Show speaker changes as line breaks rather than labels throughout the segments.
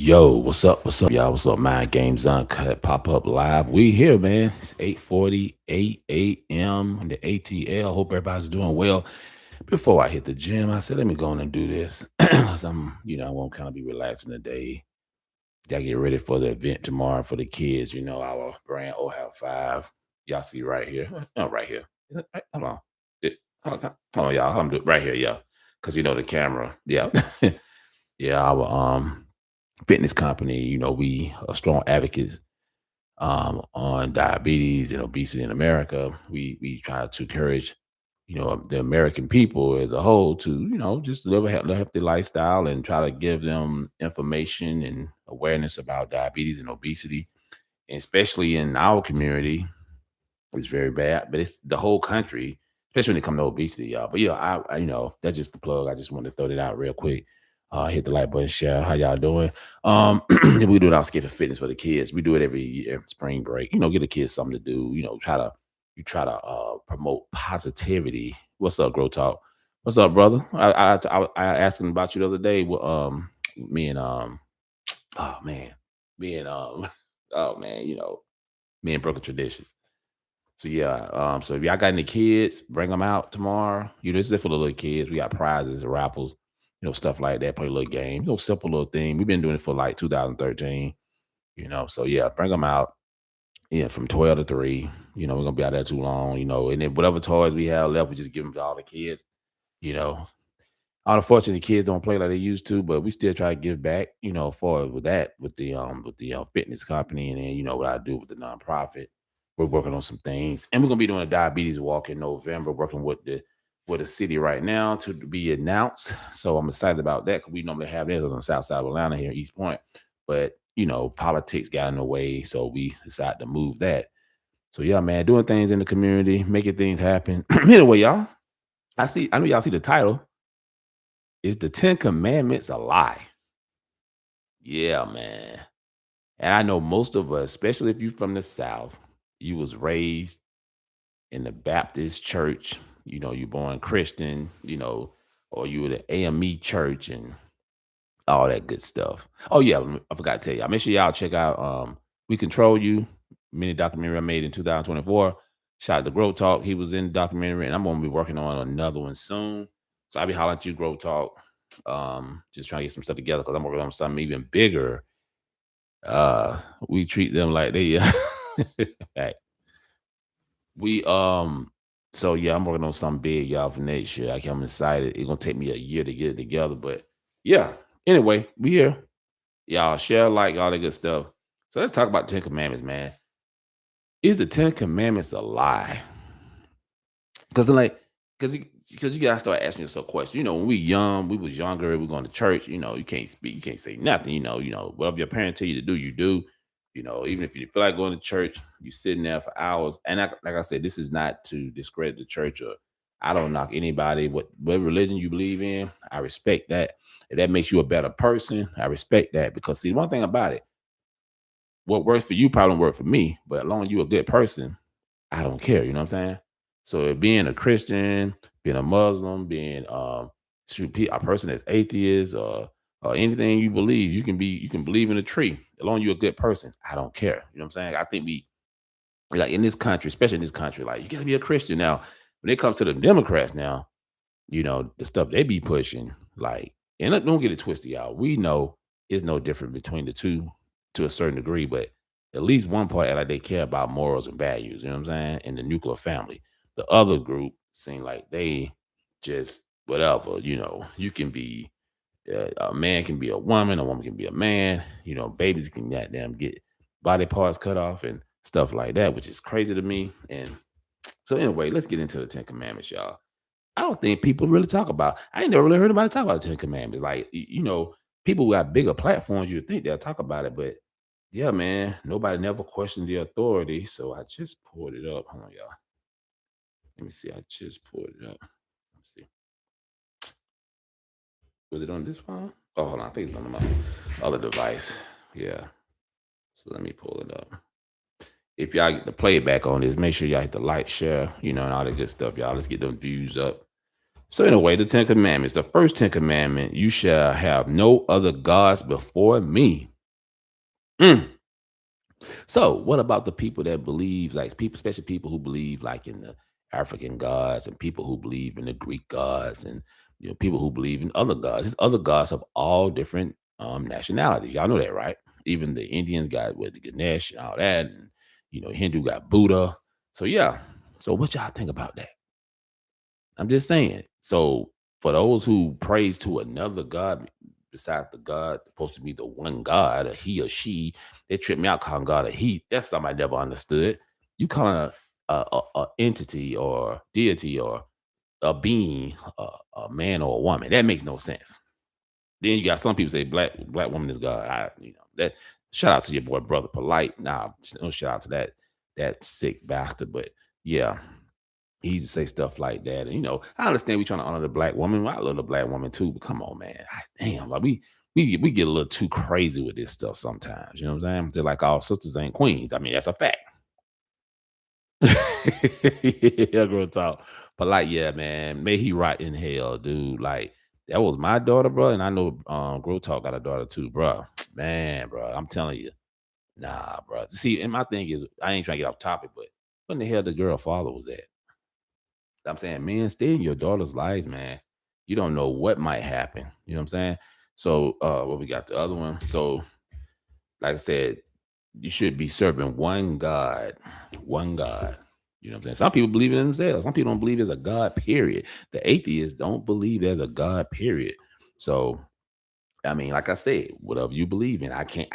Yo, what's up? What's up, y'all? What's up? Mind Games Uncut pop up live. We here, man. It's 8:48 a.m. in the ATL. Hope everybody's doing well. Before I hit the gym, I said, let me go on and do this. Cause I want to kind of be relaxing today. Gotta get ready for the event tomorrow for the kids. Our brand OHAL 5. Y'all see right here. Oh, right here. Hold on. Hold on, y'all. I'm doing right here, yeah. Cause the camera. Yeah. Yeah, our fitness company, we are strong advocates on diabetes and obesity in America. We try to encourage, the American people as a whole to, just live a healthy lifestyle and try to give them information and awareness about diabetes and obesity, and especially in our community. It's very bad, but it's the whole country, especially when it comes to obesity, y'all. But yeah, that's just the plug. I just wanted to throw that out real quick. Hit the like button, share. How y'all doing? We do it our skit for fitness for the kids. We do it every year, spring break. Get the kids something to do. Try to promote positivity. What's up, Grow Talk? What's up, brother? I asked him about you the other day. Me and oh man, me and oh man, me and Broken Traditions. So yeah, so if y'all got any kids, bring them out tomorrow. This is for the little kids. We got prizes, raffles, stuff like that. Play a little game, simple little thing. We've been doing it for like 2013. So yeah, bring them out. Yeah, from 12 to 3. We're gonna be out there too long. And then whatever toys we have left, we just give them to all the kids. You know, Unfortunately, kids don't play like they used to, but we still try to give back. For with that, with the fitness company, and then what I do with the nonprofit. We're working on some things, and we're gonna be doing a diabetes walk in November, working with the city right now to be announced. So I'm excited about that because we normally have this on the south side of Atlanta here, East Point, but politics got in the way, so we decided to move that. So yeah, man, doing things in the community, making things happen. Anyway, y'all, I know y'all see the title. Is the Ten Commandments a lie? Yeah, man. And I know most of us, especially if you from the South, you was raised in the Baptist church, you born Christian, or you were the AME church and all that good stuff. Oh yeah, I forgot to tell y'all. Make sure y'all check out We Control You, mini documentary I made in 2024. Shout out to Grow Talk. He was in the documentary, and I'm gonna be working on another one soon. So I'll be hollering at you, Grow Talk. Just trying to get some stuff together because I'm working on something even bigger. We treat them like they Fact. we so yeah, I'm working on something big, y'all, for next year. I'm excited. It's gonna take me a year to get it together, but yeah. Anyway, we here. Y'all share, like all that good stuff. So let's talk about Ten Commandments, man. Is the Ten Commandments a lie? Because like, because you gotta start asking yourself questions. When we was younger, we going to church. You can't speak, you can't say nothing. Whatever your parents tell you to do, you do. Even if you feel like going to church, you sitting there for hours. And like I said, this is not to discredit the church, or I don't knock anybody. What religion you believe in, I respect that. If that makes you a better person, I respect that. Because see, one thing about it, what works for you probably don't work for me. But as long as you're a good person, I don't care. You know what I'm saying? So being a Christian, being a Muslim, being a person that's atheist, or anything you believe, you can believe in a tree. As long as you're a good person, I don't care. You know what I'm saying? I think we like in this country, especially in this country, like you gotta be a Christian. Now, when it comes to the Democrats now, the stuff they be pushing, like, and don't get it twisted, y'all. We know it's no different between the two to a certain degree, but at least one part act like they care about morals and values, you know what I'm saying? And the nuclear family. The other group seem like they just whatever, you can be a man can be a woman can be a man, babies can goddamn get body parts cut off and stuff like that, which is crazy to me. And so anyway, let's get into the Ten Commandments, y'all. I don't think people really talk about. I ain't never really heard anybody talk about the Ten Commandments. Like, people who got bigger platforms, you would think they'll talk about it, but yeah, man, nobody never questioned the authority. So I just pulled it up. Hold on, y'all. Let me see. I just pulled it up. Let me see. Was it on this phone? Oh, hold on. I think it's on my other device. Yeah. So let me pull it up. If y'all get the playback on this, make sure y'all hit the like, share, and all that good stuff, y'all. Let's get them views up. So anyway, the Ten Commandments. The first Ten Commandment: you shall have no other gods before me. Mm. So, what about the people that believe, like people, especially people who believe like in the African gods and people who believe in the Greek gods and people who believe in other gods. There's other gods of all different nationalities. Y'all know that, right? Even the Indians got with the Ganesh and all that, and Hindu got Buddha. So yeah. So what y'all think about that? I'm just saying. So for those who praise to another god besides the God supposed to be the one God, a he or she, they trip me out calling God a he. That's something I never understood. You calling a entity or deity or a being a man or a woman. That makes no sense. Then you got some people say black woman is God. That shout out to your boy brother polite. Nah, no shout out to that sick bastard. But yeah, he used to say stuff like that. And I understand we trying to honor the black woman. Well, I love the black woman too, but come on, man. Damn, like we get a little too crazy with this stuff sometimes. You know what I'm saying? Just like all sisters ain't queens. I mean, that's a fact. Yeah, girl talk. But like, yeah, man, may he rot in hell, dude. Like, that was my daughter, bro. And I know Girl Talk got a daughter too, bro. Man, bro, I'm telling you, nah, bro. See, and my thing is, I ain't trying to get off topic, but when the hell the girl father was at? I'm saying, man, stay in your daughter's life, man. You don't know what might happen. You know what I'm saying? So what we got the other one. So like I said, you should be serving one God. One God. You know what I'm saying? Some people believe in themselves. Some people don't believe there's a God, period. The atheists don't believe there's a God, period. So I mean, like I said, whatever you believe in, I can't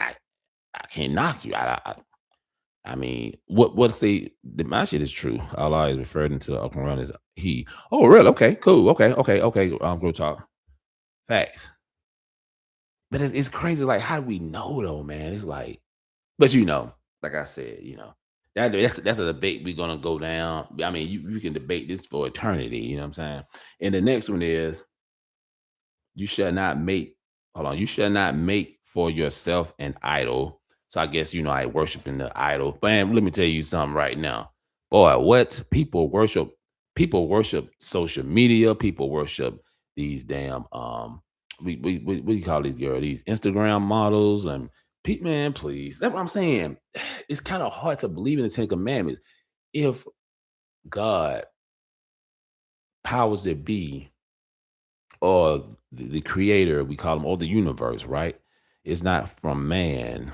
knock you. I mean, what say my shit is true. Allah is referred into the Quran as he. Oh, really? Okay, cool. Okay. Go talk. Facts. But it's crazy. Like, how do we know though, man? It's like, but like I said, that's a debate we're gonna go down. I mean, you can debate this for eternity. You know what I'm saying? And the next one is you shall not make hold on, you shall not make for yourself an idol. So I guess I worshiping the idol. Man, let me tell you something right now. Boy, what people worship social media, people worship these damn what do you call these girls? These Instagram models and man, please. That's what I'm saying. It's kind of hard to believe in the Ten Commandments if God powers that be or the creator, we call him, or the universe, right? It's not from man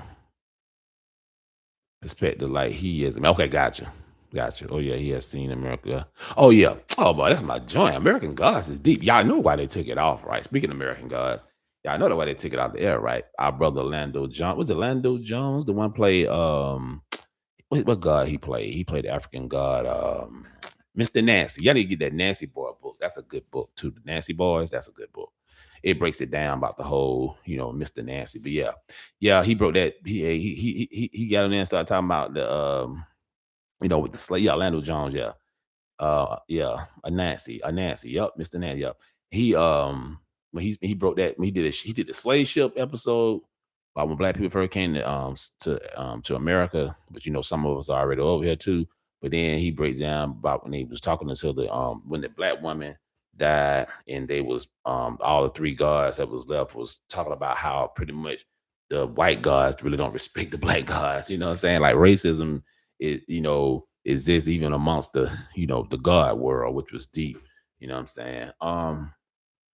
perspective like he is. Okay, gotcha. Gotcha. Oh yeah, he has seen America. Oh yeah. Oh boy, that's my joint. American Gods is deep. Y'all know why they took it off, right? Speaking of American Gods, y'all know the why they took it out the air, right? Our brother Lando Jones. Was it Lando Jones? The one play what god he played? He played the African god, Mr. Nancy. Y'all need to get that Nancy Boy book. That's a good book too. The Nancy Boys, that's a good book. It breaks it down about the whole, Mr. Nancy. But yeah, he broke that. He got in there and started talking about the with the slave. Yeah, Lando Jones. Yeah, yeah, a Nancy. Yep, Mr. Nancy. Yep. He when he broke that when he did the slave ship episode about when black people first came to America, but some of us are already over here too. But then he breaks down about when he was talking to the when the black woman died and they was all the three guys that was left was talking about how pretty much the white guys really don't respect the black guys. You know what I'm saying? Like racism exists even amongst the God world, which was deep. You know what I'm saying?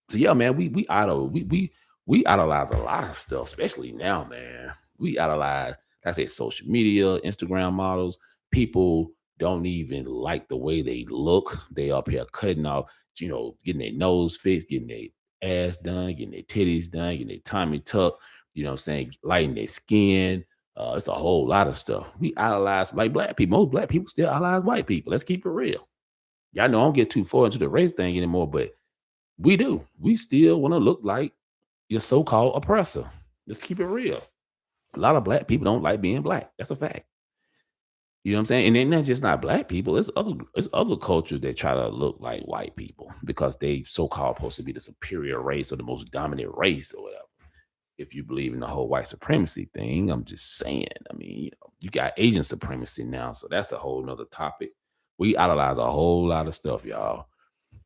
So yeah, man, we idolize a lot of stuff, especially now, man. We idolize, like I say, social media, Instagram models. People don't even like the way they look. They up here cutting off, getting their nose fixed, getting their ass done, getting their titties done, getting their tummy tucked. You know what I'm saying? Lighting their skin. It's a whole lot of stuff. We idolize like black people. Most black people still idolize white people. Let's keep it real. Y'all know I don't get too far into the race thing anymore, but we do. We still want to look like your so-called oppressor. Let's keep it real. A lot of black people don't like being black. That's a fact. You know what I'm saying? And then that's just not black people. It's other cultures that try to look like white people because they so-called supposed to be the superior race or the most dominant race or whatever. If you believe in the whole white supremacy thing, I'm just saying. I mean, you got Asian supremacy now, so that's a whole nother topic. We idolize a whole lot of stuff, y'all.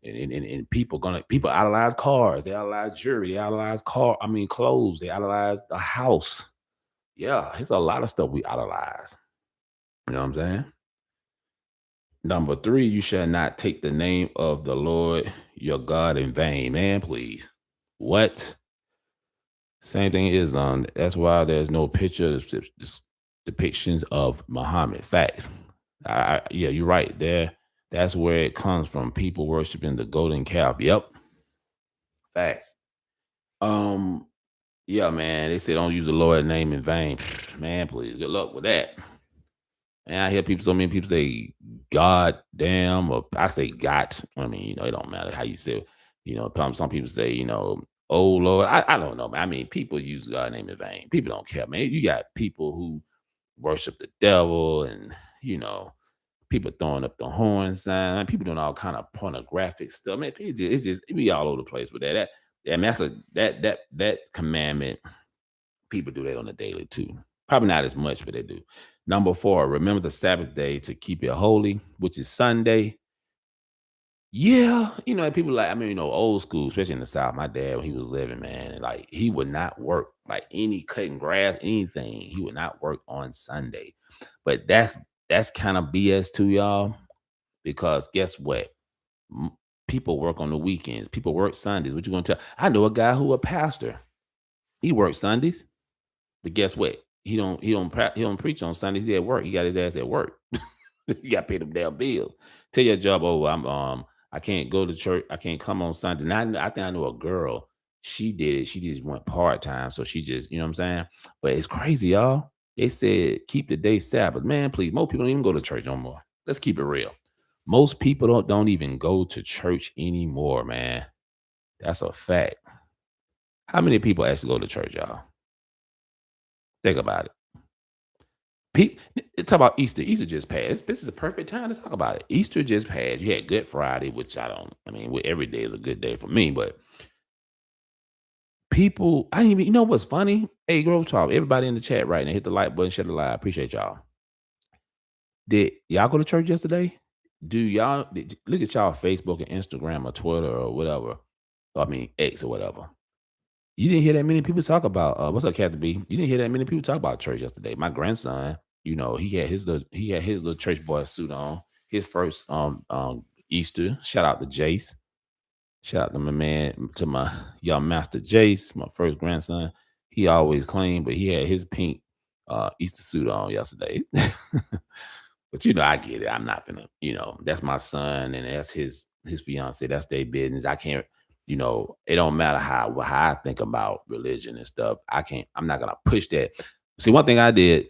And people idolize cars, they idolize jewelry, they idolize clothes, they idolize the house. Yeah, it's a lot of stuff we idolize. You know what I'm saying? Number three, you shall not take the name of the Lord your God in vain. Man, please. What? Same thing is that's why there's no picture depictions of Muhammad. Facts. Yeah, you're right. That's where it comes from. People worshiping the golden calf. Yep. Facts. Um, yeah, man. They say don't use the Lord name in vain. Man, please. Good luck with that. And I hear people, so many people say God damn, or I say got. I mean, it don't matter how you say it. Some people say, oh Lord. I don't know, man. I mean, people use God name in vain. People don't care, man. You got people who worship the devil and, you know, people throwing up the horn sign, people doing all kind of pornographic stuff. Man, it be all over the place with that. I mean, that commandment. People do that on the daily too. Probably not as much, but they do. Number four, remember the Sabbath day to keep it holy, which is Sunday. Yeah, people like, I mean, old school, especially in the South. My dad, when he was living, man, like he would not work, like any cutting grass, anything. He would not work on Sunday. But that's kind of BS too, y'all, because guess what? M- People work on the weekends. People work Sundays. What you gonna tell? I know a guy who a pastor. He works Sundays. But guess what? He don't preach on Sundays. He at work. He got his ass at work. You got to pay them damn bills. Tell your job, oh, I can't go to church. I can't come on Sunday. Now I think I know a girl. She did it. She just went part time. So she just, you know what I'm saying? But it's crazy, y'all. They said keep the day Sabbath. Man, please. Most people don't even go to church no more. Let's keep it real. Most people don't even go to church anymore, man. That's a fact. How many people actually go to church, y'all? Think about it. Talk about Easter. Easter just passed. This is a perfect time to talk about it. Easter just passed. You had Good Friday, which I don't. I mean, every day is a good day for me. But people, I didn't even. You know what's funny? Hey, Grove Talk. Everybody in the chat right now, hit the like button, share the live. Appreciate y'all. Did y'all go to church yesterday? Look at y'all Facebook and Instagram or Twitter or whatever? I mean X or whatever. You didn't hear that many people talk about what's up, Kathy B? You didn't hear that many people talk about church yesterday. My grandson, he had his little church boy suit on. His first Easter. Shout out to Jace. Shout out to my man, to my young master Jace, my first grandson. He always clean, but he had his pink Easter suit on yesterday. But I get it. I'm not gonna, that's my son and that's his fiance. That's their business. I can't, it don't matter how I think about religion and stuff. I'm not gonna push that. See, one thing I did,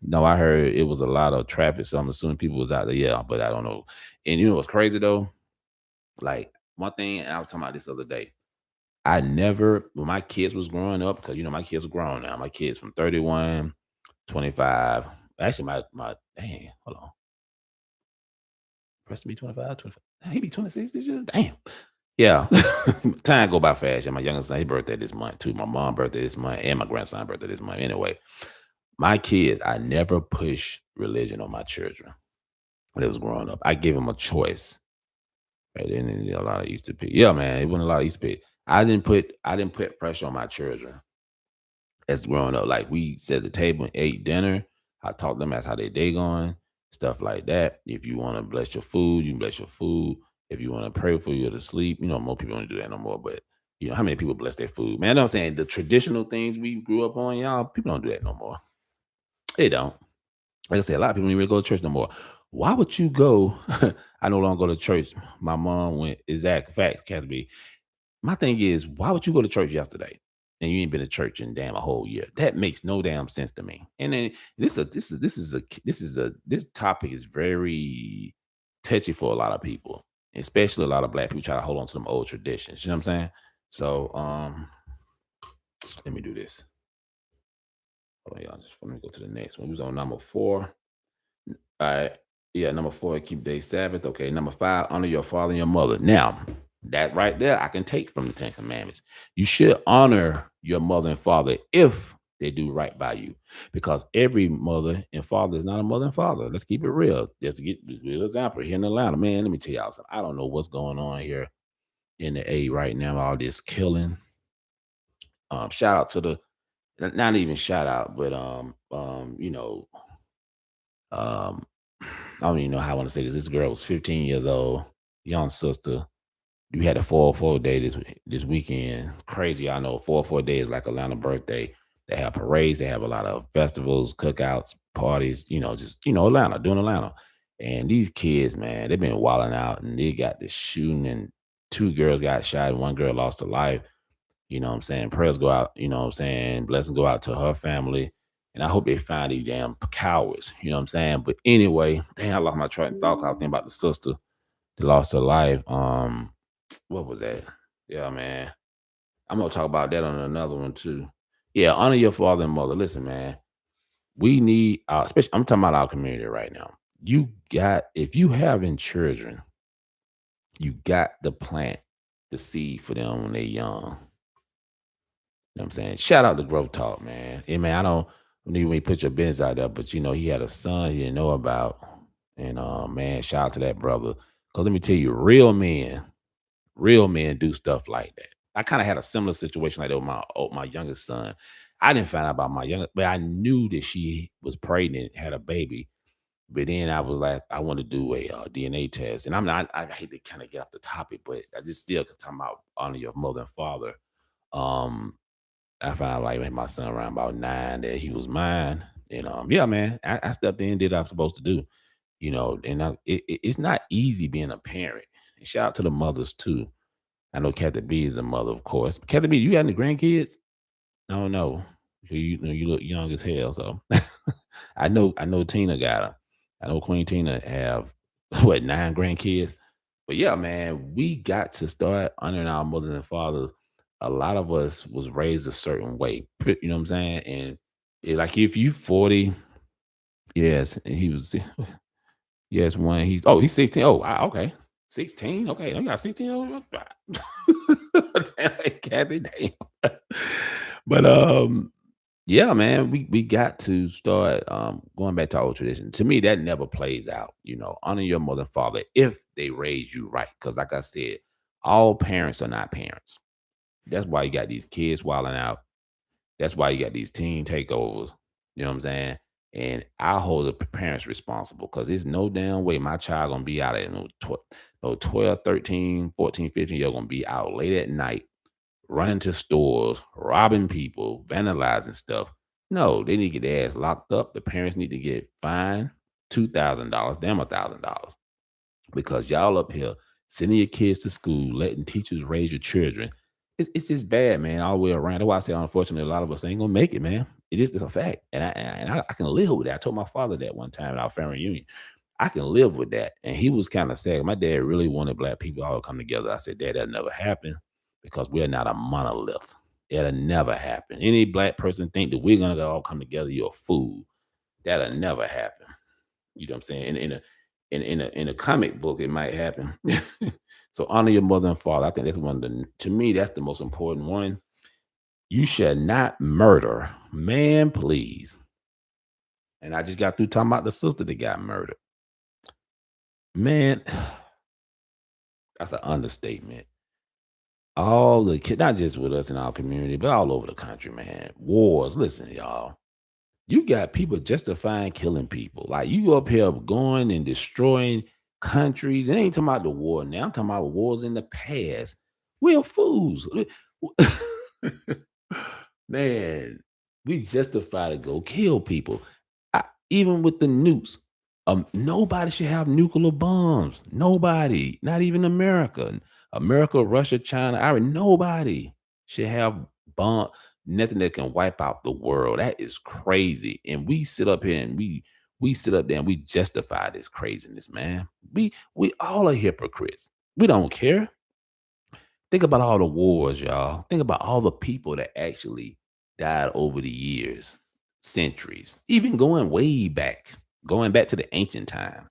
no, I heard it was a lot of traffic, so I'm assuming people was out there. Yeah, but I don't know. And you know what's crazy though? Like one thing, and I was talking about this other day. I never, when my kids was growing up, because my kids are grown now. My kids from 31, 25. Actually, dang, hold on. Press to be 25, 25. He be 26 this year? Damn. Yeah. Time go by fast. Yeah, my youngest son, his birthday this month too. My mom birthday this month and my grandson birthday this month. Anyway, my kids, I never push religion on my children when they was growing up. I gave them a choice. Right. And then a lot of Easter pig. Yeah, man. It wasn't a lot of Easter pig. I didn't put pressure on my children as growing up. Like we set the table and ate dinner. I taught them that's how their day going, stuff like that. If you want to bless your food, you can bless your food. If you want to pray for you to sleep, more people don't do that no more. But how many people bless their food? Man, I know what I'm saying the traditional things we grew up on, y'all, people don't do that no more. They don't. Like I said, a lot of people don't even go to church no more. Why would you go? I no longer go to church. My mom went exact facts, Kathy. My thing is, why would you go to church yesterday and you ain't been to church in damn a whole year? That makes no damn sense to me. And then this topic is very touchy for a lot of people, especially a lot of black people try to hold on to them old traditions. You know what I'm saying? So let me do this. Hold on, y'all. Just let me go to the next one. We was on number four. All right. Yeah, number four, keep day Sabbath. Okay, number five, honor your father and your mother. Now, that right there, I can take from the Ten Commandments. You should honor your mother and father if they do right by you, because every mother and father is not a mother and father. Let's keep it real. Just to get a real example here in Atlanta, man. Let me tell y'all something. I don't know what's going on here in the A right now. All this killing. Shout out to the not even shout out, but um, I don't even know how I want to say this. This girl was 15 years old, young sister. We had a 404 day this weekend. Crazy, I know. 404 day is like Atlanta birthday. They have parades. They have a lot of festivals, cookouts, parties. Just Atlanta doing Atlanta. And these kids, man, they've been wilding out, and they got this shooting, and two girls got shot, and one girl lost her life. You know what I'm saying? Prayers go out. You know what I'm saying? Blessings go out to her family. And I hope they find these damn cowards. You know what I'm saying? But anyway, dang, I lost my train of thought. I was thinking about the sister that lost her life. What was that? Yeah, man. I'm gonna talk about that on another one too. Yeah, honor your father and mother. Listen, man, we need especially I'm talking about our community right now. You got if you having children, you got to plant the seed for them when they're young. You know what I'm saying? Shout out to Growth Talk, man. Hey man, I don't need when you put your business out there, but he had a son he didn't know about. And man, shout out to that brother. Cause let me tell you, real men do stuff like that. I kind of had a similar situation like that with my youngest son. I didn't find out about my youngest, but I knew that she was pregnant, had a baby. But then I was like, I want to do a DNA test, and I'm not. I hate to kind of get off the topic, but I just still talking about honor your mother and father. Um, I found out like when my son around about 9 that he was mine, and yeah, man, I stepped in, did what I'm supposed to do, and it's not easy being a parent. And shout out to the mothers too. I know Kathy B is a mother, of course. Kathy B, you got any grandkids? I don't know. You look young as hell, so I know Tina got her. I know Queen Tina have what 9 grandkids. But yeah, man, we got to start honoring our mothers and fathers. A lot of us was raised a certain way. You know what I'm saying? And like if you 40, yes, and he was yes, one he's 16. Oh, okay. 16? Okay, I got 16. Damn, Kathy, damn. But yeah, man, we got to start going back to our old tradition. To me, that never plays out. Honor your mother and father if they raise you right. Because like I said, all parents are not parents. That's why you got these kids wilding out. That's why you got these teen takeovers. You know what I'm saying? And I hold the parents responsible because there's no damn way my child gonna be out at no 12, 13, 14, 15 year gonna be out late at night, running to stores, robbing people, vandalizing stuff. No, they need to get their ass locked up. The parents need to get fined $2,000, damn $1,000 because y'all up here sending your kids to school, letting teachers raise your children. It's just bad, man, all the way around. That's why I say, unfortunately, a lot of us ain't gonna make it, man. It's a fact, and I can live with that. I told my father that one time at our family reunion. I can live with that, and he was kind of sad. My dad really wanted black people all to come together. I said, Dad, that never happened because we're not a monolith. It'll never happen. Any black person think that we're gonna all come together, you're a fool. That'll never happen. You know what I'm saying? In a comic book, it might happen. So honor your mother and father. I think that's one of the to me, that's the most important one. You shall not murder. Man, please. And I just got through talking about the sister that got murdered. Man, that's an understatement. All the kids, not just with us in our community, but all over the country, man. Wars. Listen, y'all. You got people justifying killing people. Like you up here going and destroying countries. It ain't talking about the war now. I'm talking about wars in the past. We're fools. Man, we justify to go kill people. Even with the nukes. Nobody should have nuclear bombs. Nobody, not even America. America, Russia, China, Iran, nobody should have bomb nothing that can wipe out the world. That is crazy. And we sit up here and we sit up there and we justify this craziness, man. We all are hypocrites. We don't care. Think about all the wars, y'all. Think about all the people that actually died over the years, centuries, even going back to the ancient time.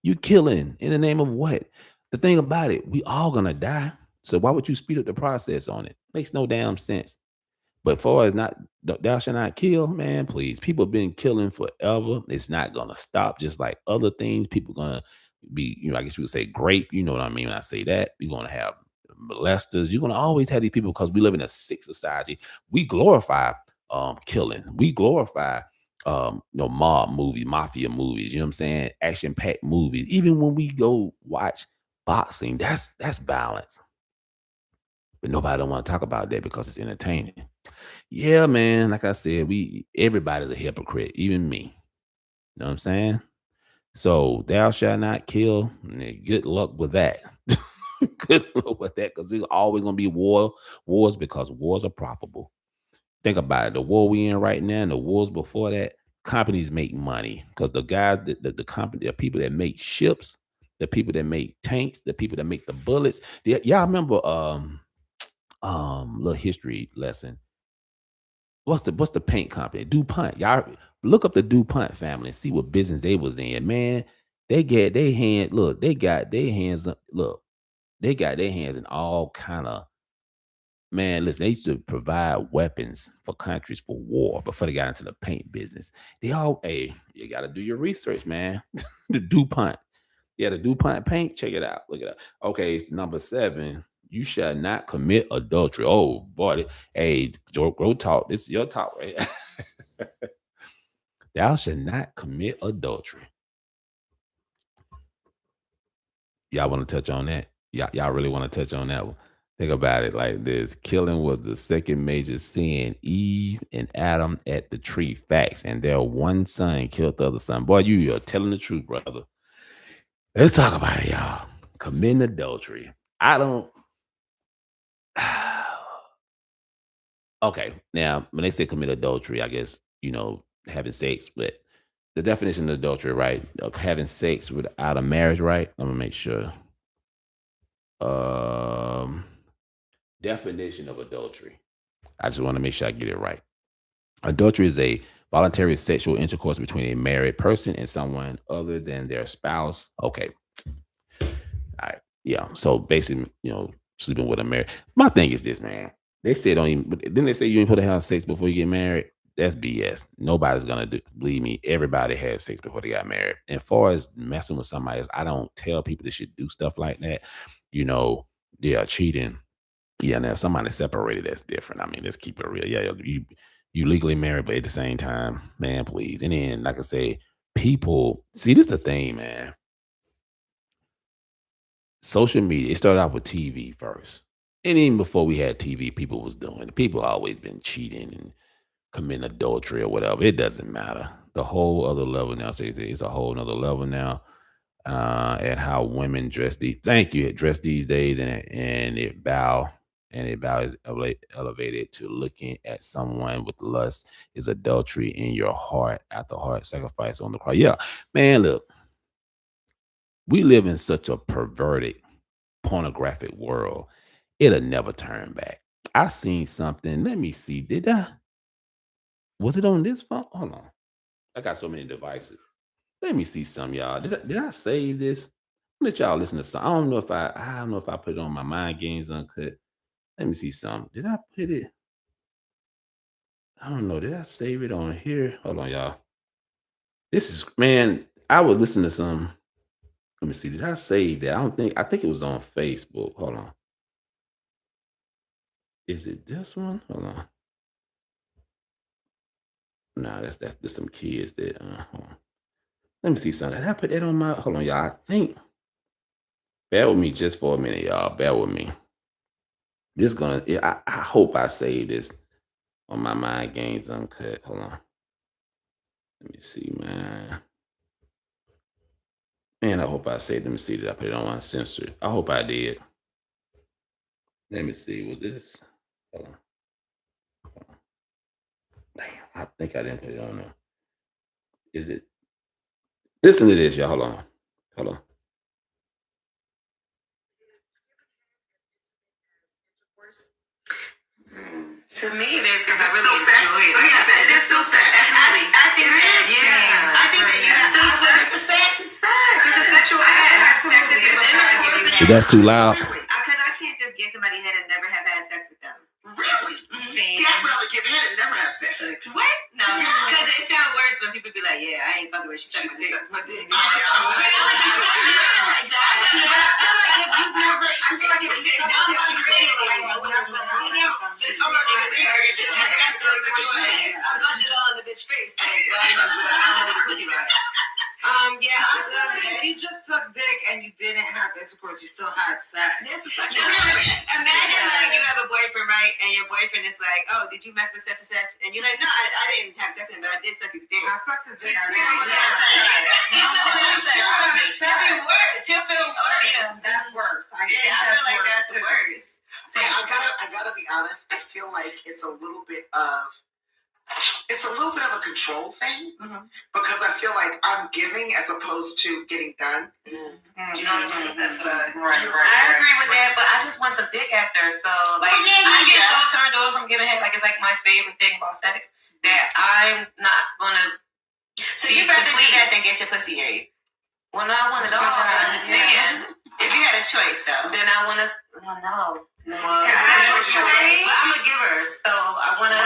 You killing in the name of what? The thing about it, we all gonna die. So why would you speed up the process on it? Makes no damn sense. But far as not thou shalt not kill, man, please. People have been killing forever. It's not gonna stop. Just like other things, people gonna be, I guess you would say grape. You know what I mean when I say that. You're gonna have molesters. You're gonna always have these people because we live in a sick society. We glorify killing. We glorify mob movies, mafia movies, you know what I'm saying? Action-packed movies. Even when we go watch boxing, that's violence. But nobody don't want to talk about that because it's entertaining. Yeah, man. Like I said, we everybody's a hypocrite, even me. You know what I'm saying? So thou shalt not kill. Good luck with that. Good luck with that, because there's always gonna be wars because wars are profitable. Think about it. The war we in right now and the wars before that, companies make money because the guys that the company, the people that make ships, the people that make tanks, the people that make the bullets. Y'all remember little history lesson. What's the paint company? DuPont. Y'all look up the DuPont family and see what business they was in. Man, they get their hand, look, they got their hands up, look, they got their hands in all kind of, man, listen, they used to provide weapons for countries for war before they got into the paint business. They all, hey, you got to do your research, man. The DuPont. Yeah, the DuPont paint. Check it out. Look it up. Okay, it's number 7. You shall not commit adultery. Oh, boy. Hey, go talk. This is your talk, right? Thou shalt not commit adultery. Y'all want to touch on that? Y'all really want to touch on that one? Think about it like this. Killing was the second major sin. Eve and Adam at the tree. Facts. And their one son killed the other son. Boy, you are telling the truth, brother. Let's talk about it, y'all. Committing adultery. I don't. Okay. Now, when they say commit adultery, I guess, having sex, but the definition of adultery, right? Of having sex without a marriage, right? I'm gonna make sure. Um Definition of adultery. I just want to make sure I get it right. Adultery is a voluntary sexual intercourse between a married person and someone other than their spouse. Okay. All right. Yeah. So basically, sleeping with a married. My thing is this, man. They say don't even, but didn't they say you ain't supposed to have sex before you get married? That's BS. Nobody's gonna believe me. Everybody had sex before they got married. And as far as messing with somebody else, I don't tell people they should do stuff like that. You know, they are cheating. Yeah, now if somebody separated, that's different. I mean, let's keep it real. Yeah, you legally married, but at the same time, man, please. And then, like I say, people see this the thing, man. Social media, it started out with TV first. And even before we had TV, people was doing it. People always been cheating and committing adultery or whatever. It doesn't matter. The whole other level now. So it's a whole nother level now. At how women dress these days, and it bow is elevated to looking at someone with lust is adultery in your heart after heart sacrifice on the cross. Yeah, man, look, we live in such a perverted, pornographic world. It'll never turn back. I seen something. Let me see. Was it on this phone? Hold on. I got so many devices. Let me see some, y'all. Did I save this? Let y'all listen to some. I don't know if I put it on my Mind Games Uncut. Let me see some. Did I put it? I don't know. Did I save it on here? Hold on, y'all. This is, man. I would listen to some. Let me see. Did I save that? I think it was on Facebook. Hold on. Is it this one? Hold on. Nah, that's some kids that. Hold on. Let me see something. Did I put that on my? Hold on, y'all. I think. Bear with me just for a minute, y'all. Bear with me. This gonna. I hope I save this on my Mind Games Uncut. Hold on. Let me see, man. Man, I hope I saved. Let me see. Did I put it on uncensored? I hope I did. Let me see. Was this? Hold on. Damn, I think I didn't put it on there. Is it? Listen to this, y'all. Hold on. Hold on.
To me, it is because I really enjoy it. Let me ask that. Is it still sex? Absolutely. I think it is. Yeah. I think that you still sex. Sex is sex. Because it's sexual act. Absolutely.
That's too loud.
Because I can't just get somebody head and never have had sex with them. Really? See, I'd rather give head and never have sex. What? No. Because it sounds worse when people be like, yeah, I ain't fucking with you. Suck my dick. My dick. I feel like if you but you still had sex.
Really?
Imagine like you have a boyfriend, right? And your boyfriend is like, "Oh, did you mess with such and such?" And you're like, "No, I didn't have sex with him, but I did suck his dick."
I sucked his dick.
That'd be worse. He'll feel worse.
That's worse. I
feel like that's worse.
So I gotta be honest. I feel like it's a little bit of a control thing, because I feel like I'm giving as opposed to getting done.
You know what I mean? That's what I
agree with that, but I just want some dick after. So like, I get so turned on from giving head. Like, it's like my favorite thing about sex that I'm not gonna.
So you'd rather do that than get your pussy ate?
Well, no, I want it all. But I'm just saying,
if you had a choice, though,
then I want to. Well, no.
But
I'm a giver, so I wanna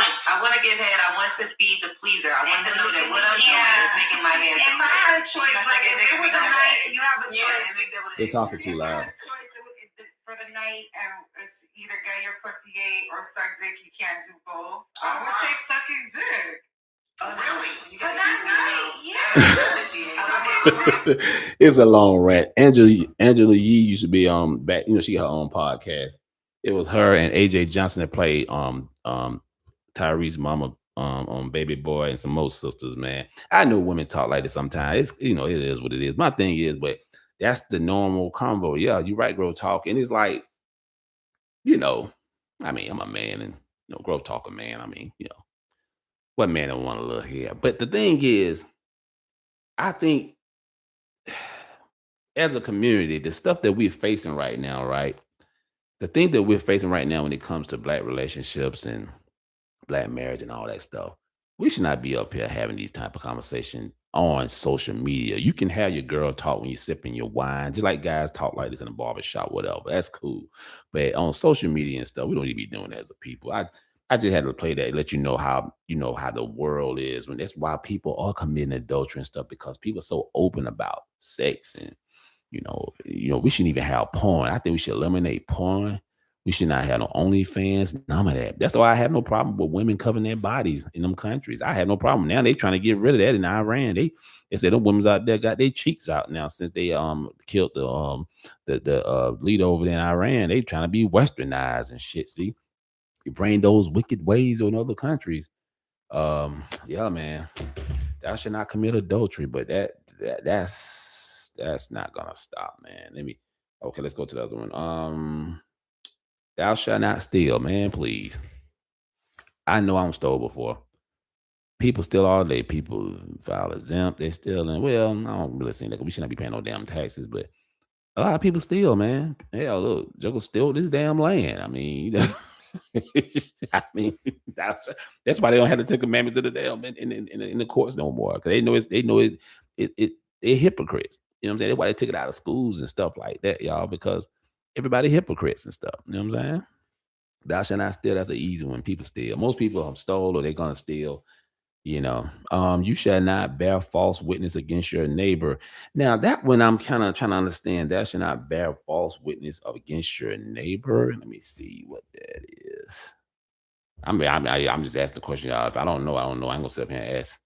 give head. I want to be the pleaser. I want to know that what I'm doing is making my man.
If I had a choice, like if it was a night, you have a choice.
They're talking too loud.
For the night, and it's either get your pussy ate or suck dick. You can't do both.
I would take sucking dick.
Oh, really?
For that night, yeah.
It's a long rant. Angela Yee used to be back, she had her own podcast. It was her and AJ Johnson that played Tyrese's mama on Baby Boy and some more sisters, man. I know women talk like this sometimes. It's it is what it is. My thing is, but that's the normal convo. Yeah, you right, Grove Talk. And it's like, I mean, I'm a man and Grove Talk a man. I mean, what man don't want a little hair? But the thing is, I think as a community, the stuff that we're facing right now, right? The thing that we're facing right now when it comes to Black relationships and Black marriage and all that stuff, we should not be up here having these type of conversations on social media. You can have your girl talk when you're sipping your wine, just like guys talk like this in a barbershop, whatever. That's cool. But on social media and stuff, we don't need to be doing that as a people. I just had to play that, let you know how the world is. When that's why people are committing adultery and stuff, because people are so open about sex. And we shouldn't even have porn. I think we should eliminate porn. We should not have no OnlyFans, none of that. That's why I have no problem with women covering their bodies in them countries. I have no problem. Now they trying to get rid of that in Iran. They said them women's out there got their cheeks out now since they killed the leader over there in Iran. They trying to be westernized and shit. See, you bring those wicked ways in other countries. Yeah, man. Thou should not commit adultery, but that's not gonna stop, man. Okay, let's go to the other one. Thou shalt not steal, man, please. I know I'm stole before. People steal all day. People file exempt. They steal, and well, I don't really think that we should not be paying no damn taxes, but a lot of people steal, man. Hell, look, Joker stole this damn land. I mean, I mean, that's why they don't have the 10 Commandments of the damn in the courts no more, because they know they're hypocrites. You know what I'm saying? That's why they took it out of schools and stuff like that, y'all, because everybody hypocrites and stuff. You know what I'm saying? Thou shalt not steal. That's an easy one. People steal. Most people have stole or they're gonna steal. You shall not bear false witness against your neighbor. Now that one I'm kind of trying to understand. Thou shalt not bear false witness against your neighbor. Let me see what that is. I'm just asking the question, y'all. If I don't know, I don't know. I ain't gonna sit up here and ask.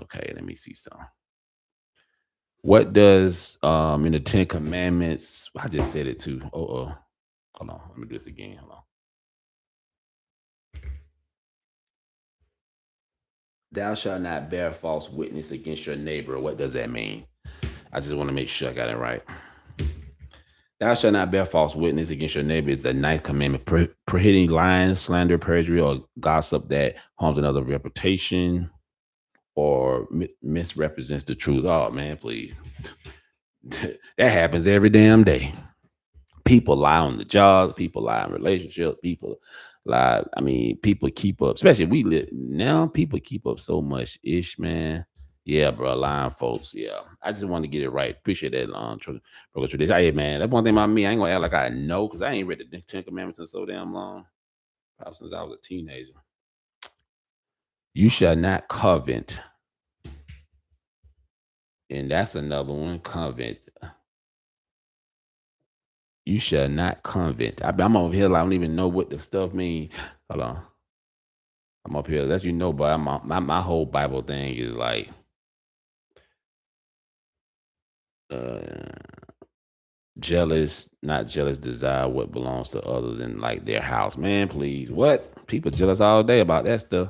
Okay, let me see some. What does in the 10 Commandments? I just said it too. Hold on. Let me do this again. Hold on. Thou shalt not bear false witness against your neighbor. What does that mean? I just want to make sure I got it right. Thou shalt not bear false witness against your neighbor is the 9th commandment, prohibiting lying, slander, perjury, or gossip that harms another's reputation or misrepresents the truth. Oh, man, please. That happens every damn day. People lie on the jobs. People lie in relationships. People lie. I mean, people keep up, especially we live now. People keep up so much ish, man. Yeah, bro, lying folks. Yeah, I just want to get it right. Appreciate that. Tradition. Hey, man, that's one thing about me. I ain't gonna act like I know, because I ain't read the 10 Commandments in so damn long. Probably since I was a teenager. You shall not covet, and that's another one. Covet. You shall not covet. I'm over here. I don't even know what the stuff mean. Hold on. I'm up here. Let you know, but my whole Bible thing is like, Jealous, not jealous, desire what belongs to others in like their house. Man, please. What? People jealous all day about that stuff.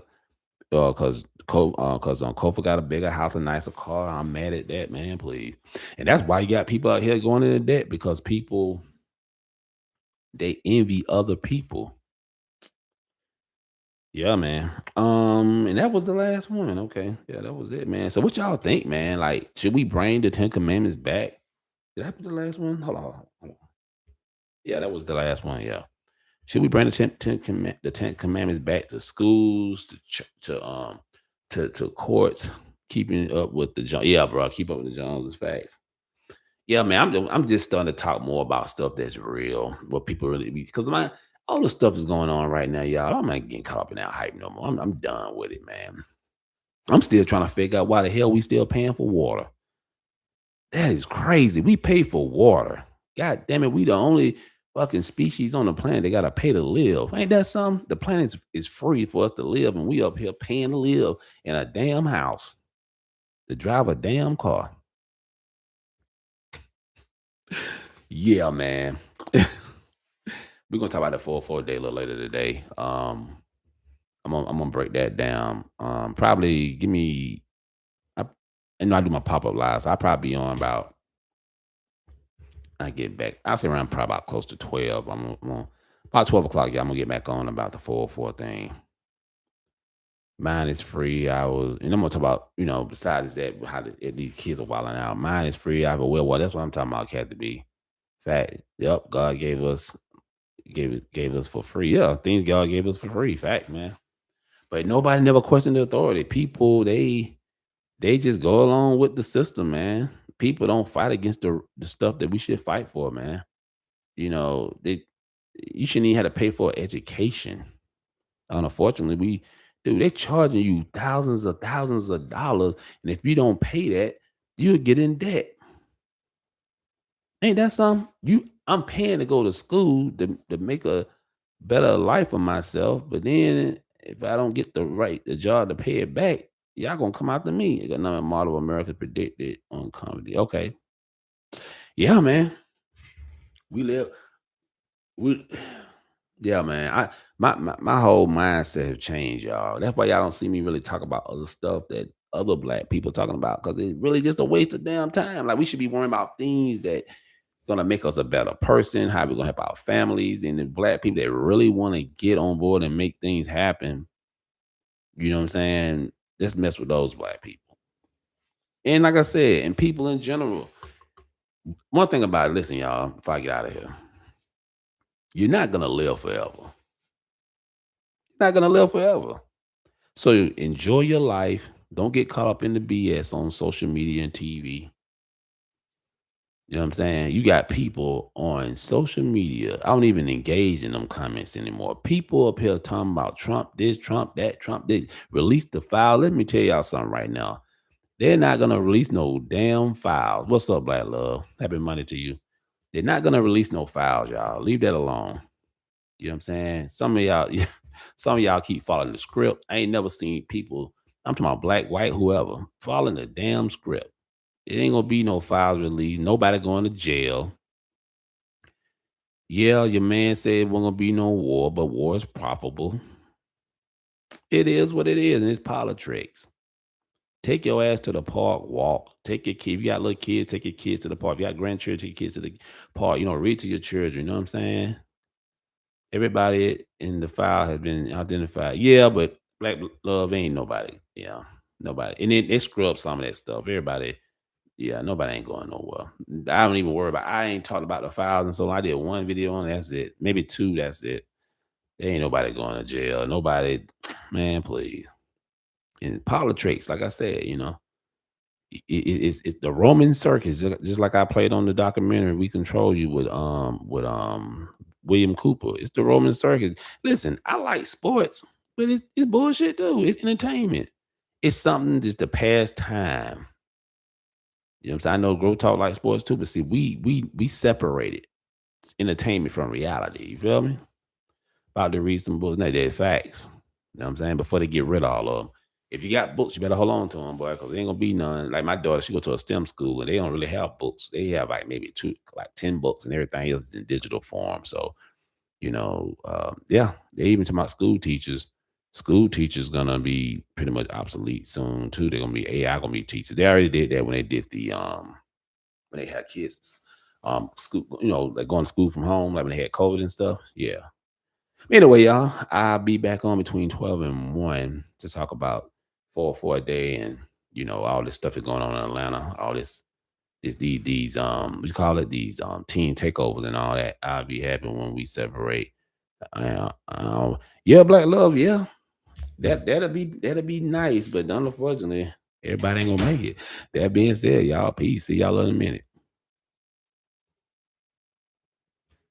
Cause Kofa got a bigger house, a nicer car. I'm mad at that, man. Please. And that's why you got people out here going into debt because people they envy other people. Yeah, man. And that was the last one. Okay. Yeah, that was it, man. So what y'all think, man? Like, should we bring the Ten Commandments back? Did I put the last one? Hold on. Yeah, that was the last one. Yeah. Should we bring the the Ten Commandments back to schools, to courts, keeping up with the Jones? Yeah, bro, keep up with the Joneses. Facts. Yeah, man, I'm just starting to talk more about stuff that's real, what people really because my all the stuff is going on right now, y'all. I'm not getting caught up in that hype no more. I'm done with it, man. I'm still trying to figure out why the hell we still paying for water. That is crazy. We pay for water. God damn it, we the only fucking species on the planet that gotta pay to live. Ain't that something? The planet is free for us to live, and we up here paying to live in a damn house to drive a damn car. Yeah, man. We're gonna talk about the 4-4 day a little later today. I'm gonna break that down. Probably give me. I, I know I do my pop up lives. So I probably be on about. I get back. I'll say around probably about close to 12. About 12 o'clock. Yeah, I'm gonna get back on about the 4-4 thing. Mine is free. And I'm gonna talk about besides that how these kids are wilding out. Mine is free. I have a well. That's what I'm talking about. Cat to be fact. Yep, God gave us for free. Yeah, things God gave us for free. Fact, man. But nobody never questioned the authority. People they just go along with the system, man. People don't fight against the stuff that we should fight for, man. They you shouldn't even have to pay for education. Unfortunately, they're charging you thousands of dollars, and if you don't pay that, you'll get in debt. Ain't that something? I'm paying to go to school to make a better life for myself, but then if I don't get the job to pay it back, y'all gonna come after me. Another model of America predicted on comedy. Okay. Yeah, man. We live we yeah, man. My whole mindset have changed, y'all. That's why y'all don't see me really talk about other stuff that other black people talking about because it's really just a waste of damn time. Like we should be worrying about things that gonna make us a better person, how we're gonna help our families and the black people that really want to get on board and make things happen. You know what I'm saying? Let's mess with those black people. And like I said, and people in general. One thing about it, listen, y'all, before I get out of here, you're not gonna live forever. You're not gonna live forever. So enjoy your life. Don't get caught up in the BS on social media and TV. You know what I'm saying? You got people on social media. I don't even engage in them comments anymore. People up here talking about Trump this, Trump that, Trump this. Release the file. Let me tell y'all something right now. They're not gonna release no damn files. What's up, Black Love? Happy Monday to you. They're not gonna release no files, y'all. Leave that alone. You know what I'm saying? Some of y'all keep following the script. I ain't never seen people. I'm talking about black, white, whoever, following the damn script. It ain't gonna be no files released. Nobody going to jail. Yeah, your man said it wasn't gonna be no war, but war is profitable. It is what it is, and it's politics. Take your ass to the park, walk. Take your kid. If you got little kids, take your kids to the park. If you got grandchildren, take your kids to the park. Read to your children. You know what I'm saying? Everybody in the file has been identified. Yeah, but Black Love ain't nobody. Yeah, nobody. And it screw up some of that stuff. Everybody. Yeah, nobody ain't going nowhere. I don't even worry about. I ain't talked about the files, and so I did one video on. That's it. Maybe two. That's it. There ain't nobody going to jail. Nobody. Man, please. In politics, like I said, it's the Roman circus. Just like I played on the documentary, "We Control You" with William Cooper. It's the Roman circus. Listen, I like sports, but it's bullshit too. It's entertainment. It's something just to pass time. You know what I'm saying? I know Grow Talk like sports too, but see, we separated entertainment from reality. You feel me? About the reasonable, no, they're facts. You know what I'm saying? Before they get rid of all of them. if you got books, you better hold on to them, boy, because there ain't gonna be none. Like my daughter, she go to a STEM school and they don't really have books. They have like maybe 10 books, and everything else is in digital form. So, yeah, they even to my school teachers. School teachers gonna be pretty much obsolete soon too. They're gonna be AI gonna be teachers. They already did that when they did when they had kids school, like going to school from home, like when they had COVID and stuff. Yeah. Anyway, y'all, I'll be back on between 12 and 1 to talk about 4 a day, and all this stuff is going on in Atlanta, all these we call it these team takeovers and all that. I'll be happy when we separate. Yeah, Black Love, yeah. That'll be nice, but unfortunately, everybody ain't gonna make it. That being said, y'all, peace. See y'all in a minute.